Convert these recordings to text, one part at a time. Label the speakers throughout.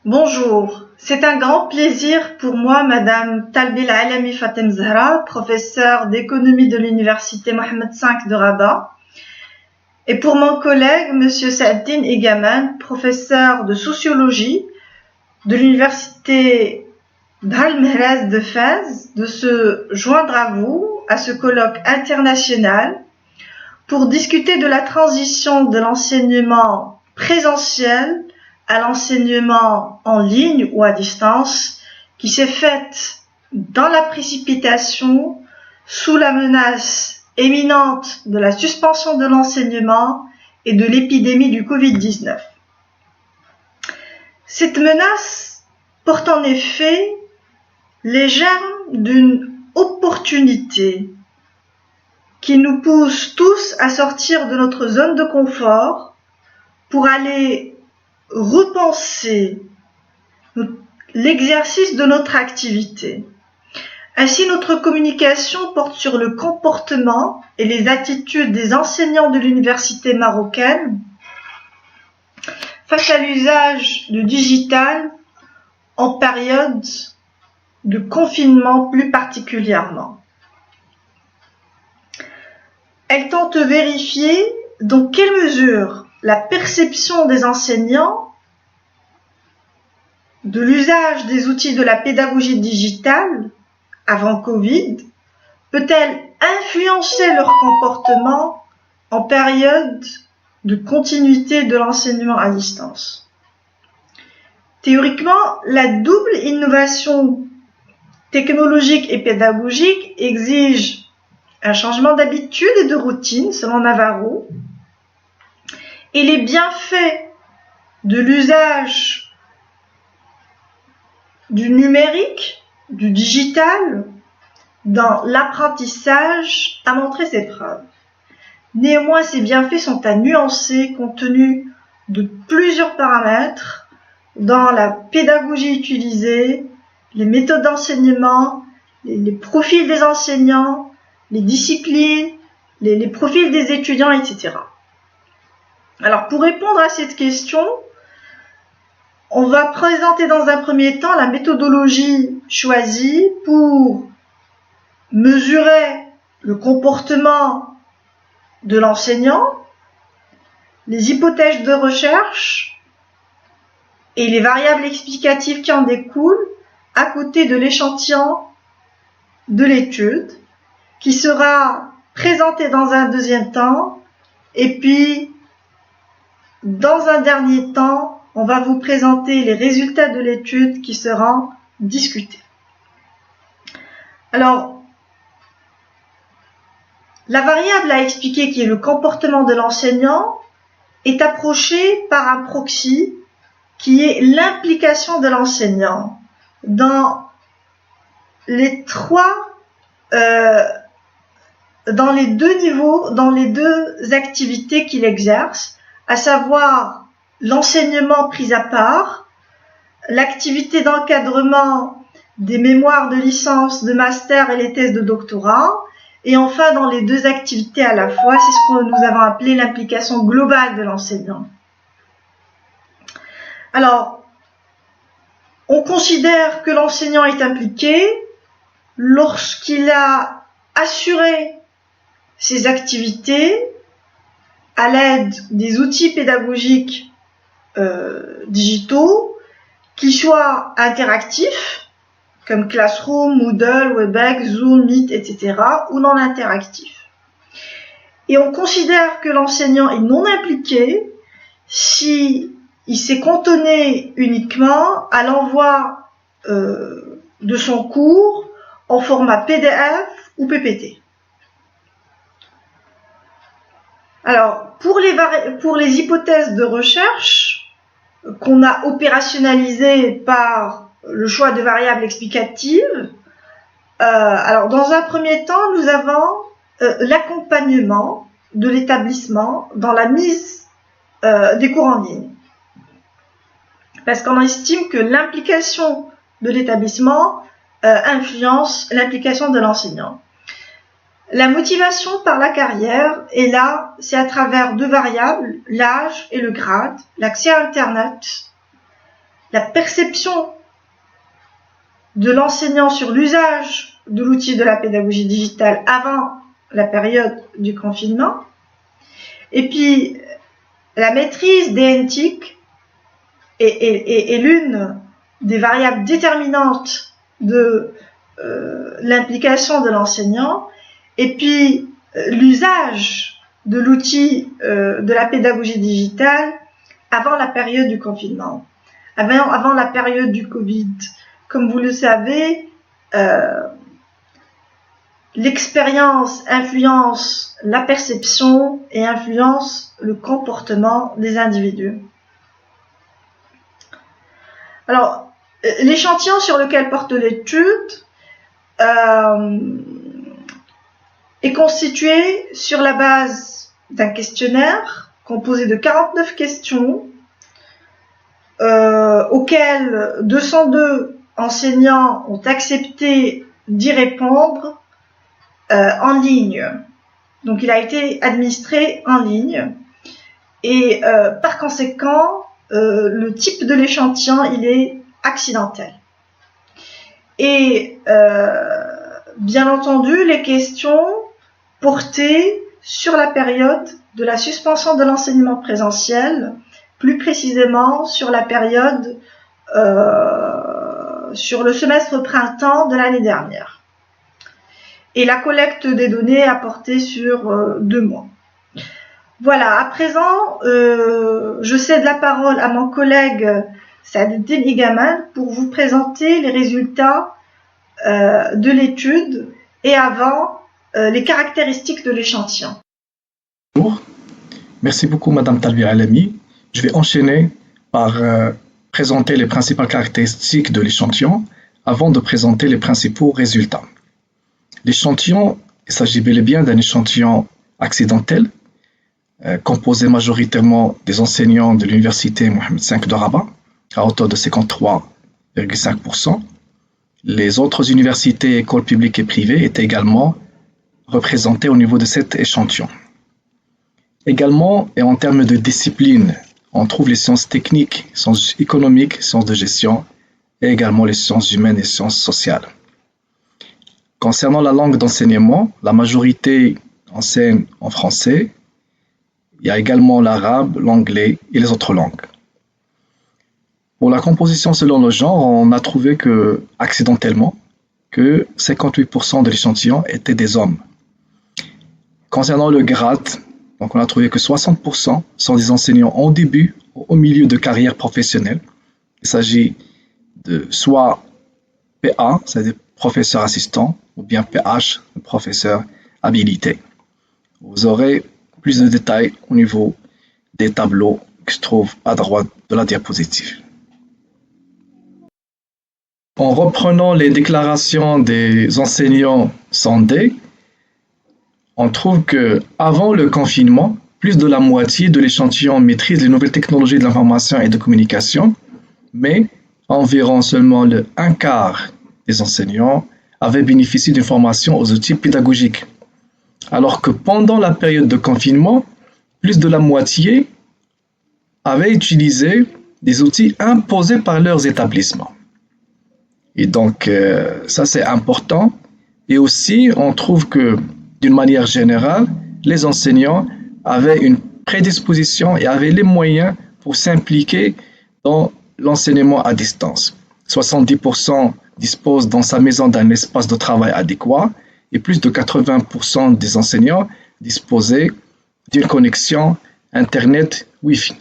Speaker 1: Bonjour, c'est un grand plaisir pour moi, Madame Talbil Alami Fatem Zahra, professeure d'économie de l'Université Mohammed V de Rabat, et pour mon collègue, Monsieur Saaddine Egaman, professeur de sociologie de l'Université Dhal Mehraz de Fès, de se joindre à vous, à ce colloque international, pour discuter de la transition de l'enseignement présentiel à l'enseignement en ligne ou à distance qui s'est faite dans la précipitation sous la menace imminente de la suspension de l'enseignement et de l'épidémie du Covid-19. Cette menace porte en effet les germes d'une opportunité qui nous pousse tous à sortir de notre zone de confort pour aller repenser l'exercice de notre activité. Ainsi, notre communication porte sur le comportement et les attitudes des enseignants de l'université marocaine face à l'usage du digital en période de confinement plus particulièrement. Elle tente de vérifier dans quelle mesure la perception des enseignants de l'usage des outils de la pédagogie digitale avant Covid peut-elle influencer leur comportement en période de continuité de l'enseignement à distance. Théoriquement, la double innovation technologique et pédagogique exige un changement d'habitude et de routine, selon Navarro, et les bienfaits de l'usage du numérique, du digital, dans l'apprentissage a montré ses preuves. Néanmoins, ces bienfaits sont à nuancer compte tenu de plusieurs paramètres dans la pédagogie utilisée, les méthodes d'enseignement, les profils des enseignants, les disciplines, les profils des étudiants, etc. Alors, pour répondre à cette question, on va présenter dans un premier temps la méthodologie choisie pour mesurer le comportement de l'enseignant, les hypothèses de recherche et les variables explicatives qui en découlent à côté de l'échantillon de l'étude qui sera présenté dans un deuxième temps et puis dans un dernier temps, on va vous présenter les résultats de l'étude qui seront discutés. Alors, la variable à expliquer qui est le comportement de l'enseignant est approchée par un proxy qui est l'implication de l'enseignant dans les deux niveaux, dans les deux activités qu'il exerce, à savoir l'enseignement pris à part, l'activité d'encadrement des mémoires de licence, de master et les thèses de doctorat, et enfin dans les deux activités à la fois, c'est ce que nous avons appelé l'implication globale de l'enseignant. Alors, on considère que l'enseignant est impliqué lorsqu'il a assuré ses activités à l'aide des outils pédagogiques digitaux, qui soient interactifs, comme Classroom, Moodle, Webex, Zoom, Meet, etc., ou non interactifs. Et on considère que l'enseignant est non impliqué si il s'est cantonné uniquement à l'envoi de son cours en format PDF ou PPT. Alors, pour les hypothèses de recherche qu'on a opérationnalisées par le choix de variables explicatives, alors dans un premier temps, nous avons l'accompagnement de l'établissement dans la mise des cours en ligne. Parce qu'on estime que l'implication de l'établissement influence l'implication de l'enseignant. La motivation par la carrière, et là, c'est à travers deux variables, l'âge et le grade, l'accès à Internet, la perception de l'enseignant sur l'usage de l'outil de la pédagogie digitale avant la période du confinement, et puis la maîtrise des NTIC est l'une des variables déterminantes de l'implication de l'enseignant, et puis l'usage de l'outil de la pédagogie digitale avant la période du confinement, avant la période du Covid. Comme vous le savez, l'expérience influence la perception et influence le comportement des individus. Alors, l'échantillon sur lequel porte l'étude est constitué sur la base d'un questionnaire composé de 49 questions auxquelles 202 enseignants ont accepté d'y répondre en ligne. Donc il a été administré en ligne et par conséquent le type de l'échantillon il est accidentel. Et bien entendu les questions portaient sur la période de la suspension de l'enseignement présentiel, plus précisément sur la période sur le semestre printemps de l'année dernière. Et la collecte des données a porté sur 2 mois. Voilà, à présent, je cède la parole à mon collègue Saadettin Igamal pour vous présenter les résultats de l'étude et avant les caractéristiques de l'échantillon.
Speaker 2: Bonjour, merci beaucoup Madame Talbia Alami. Je vais enchaîner par présenter les principales caractéristiques de l'échantillon avant de présenter les principaux résultats. L'échantillon, il s'agit bel et bien d'un échantillon accidentel, composé majoritairement des enseignants de l'université Mohamed V de Rabat, à hauteur de 53,5%. Les autres universités, écoles publiques et privées étaient également représentées au niveau de cet échantillon. Également, et en termes de discipline, on trouve les sciences techniques, sciences économiques, sciences de gestion, et également les sciences humaines et sciences sociales. Concernant la langue d'enseignement, la majorité enseigne en français. Il y a également l'arabe, l'anglais et les autres langues. Pour la composition selon le genre, on a trouvé accidentellement que 58% de l'échantillon étaient des hommes. Concernant le grade, donc on a trouvé que 60% sont des enseignants au début ou au milieu de carrière professionnelle. Il s'agit de soit PA, c'est-à-dire professeur assistant, ou bien PH, professeur habilité. Vous aurez plus de détails au niveau des tableaux qui se trouvent à droite de la diapositive. En reprenant les déclarations des enseignants sondés, on trouve qu'avant le confinement, plus de la moitié de l'échantillon maîtrise les nouvelles technologies de l'information et de communication, mais environ seulement le 1/4 des enseignants avaient bénéficié d'une formation aux outils pédagogiques. Alors que pendant la période de confinement, plus de la moitié avaient utilisé des outils imposés par leurs établissements. Et donc, ça c'est important. Et aussi, on trouve que, d'une manière générale, les enseignants avaient une prédisposition et avaient les moyens pour s'impliquer dans l'enseignement à distance. 70% disposent dans sa maison d'un espace de travail adéquat et plus de 80% des enseignants disposaient d'une connexion Internet Wi-Fi.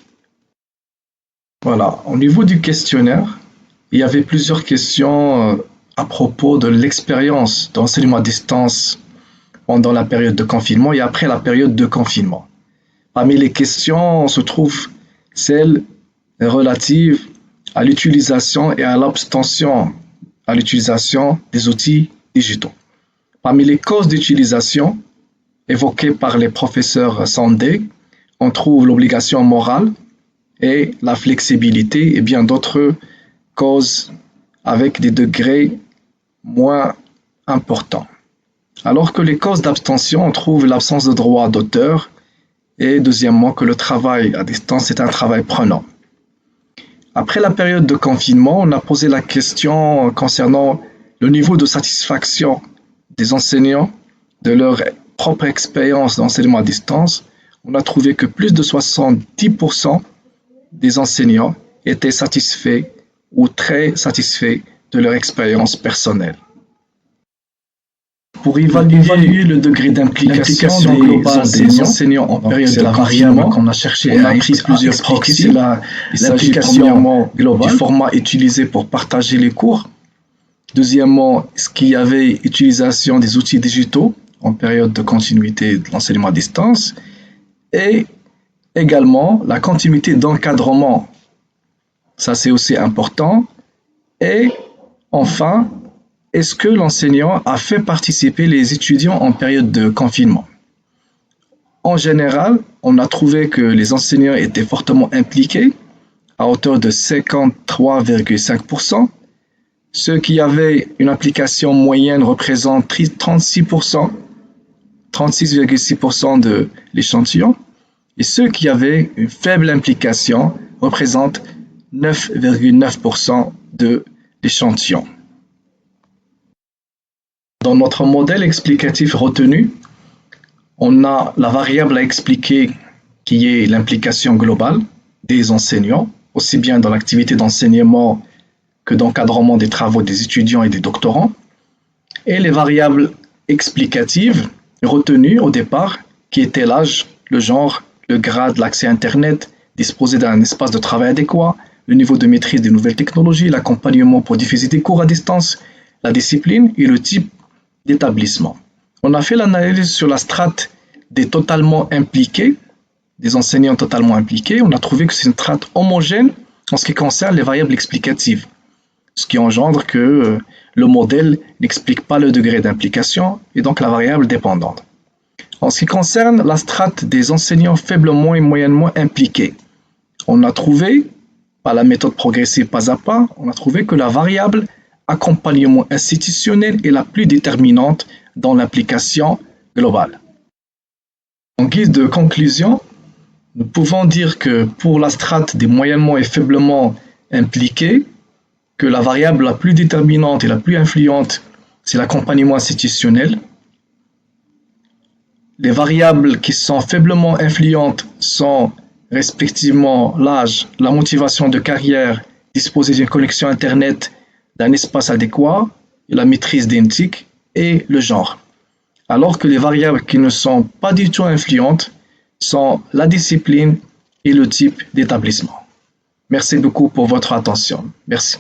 Speaker 2: Voilà, au niveau du questionnaire, il y avait plusieurs questions à propos de l'expérience d'enseignement à distance pendant la période de confinement et après la période de confinement. Parmi les questions se trouvent celles relatives à l'utilisation et à l'abstention à l'utilisation des outils digitaux. Parmi les causes d'utilisation évoquées par les professeurs sondés, on trouve l'obligation morale et la flexibilité et bien d'autres causes avec des degrés moins importants. Alors que les causes d'abstention, on trouve l'absence de droit d'auteur et deuxièmement que le travail à distance est un travail prenant. Après la période de confinement, on a posé la question concernant le niveau de satisfaction des enseignants de leur propre expérience d'enseignement à distance. On a trouvé que plus de 70% des enseignants étaient satisfaits ou très satisfaits de leur expérience personnelle. Pour évaluer le degré d'implication globale des enseignants en période de confinement, qu'on a cherché à pris plusieurs critères. Il s'agit premièrement du format utilisé pour partager les cours. Deuxièmement, est-ce qu'il y avait utilisation des outils digitaux en période de continuité de l'enseignement à distance? Et également la continuité d'encadrement. Ça, c'est aussi important. Et enfin, est-ce que l'enseignant a fait participer les étudiants en période de confinement? En général, on a trouvé que les enseignants étaient fortement impliqués, à hauteur de 53,5%. Ceux qui avaient une implication moyenne représentent 36,6% de l'échantillon. Et ceux qui avaient une faible implication représentent 9,9% de l'échantillon. Dans notre modèle explicatif retenu, on a la variable à expliquer qui est l'implication globale des enseignants, aussi bien dans l'activité d'enseignement que d'encadrement des travaux des étudiants et des doctorants, et les variables explicatives retenues au départ, qui étaient l'âge, le genre, le grade, l'accès à Internet, disposer d'un espace de travail adéquat, le niveau de maîtrise des nouvelles technologies, l'accompagnement pour diffuser des cours à distance, la discipline et le type d'établissement. On a fait l'analyse sur la strate des totalement impliqués, des enseignants totalement impliqués. On a trouvé que c'est une strate homogène en ce qui concerne les variables explicatives, ce qui engendre que le modèle n'explique pas le degré d'implication et donc la variable dépendante. En ce qui concerne la strate des enseignants faiblement et moyennement impliqués, on a trouvé, par la méthode progressive pas à pas, on a trouvé que la variable accompagnement institutionnel est la plus déterminante dans l'implication globale. En guise de conclusion, nous pouvons dire que pour la strate des moyennement et faiblement impliqués, que la variable la plus déterminante et la plus influente, c'est l'accompagnement institutionnel. Les variables qui sont faiblement influentes sont respectivement l'âge, la motivation de carrière, disposer d'une connexion Internet, d'un espace adéquat, et la maîtrise des NTIC et le genre. Alors que les variables qui ne sont pas du tout influentes sont la discipline et le type d'établissement. Merci beaucoup pour votre attention. Merci.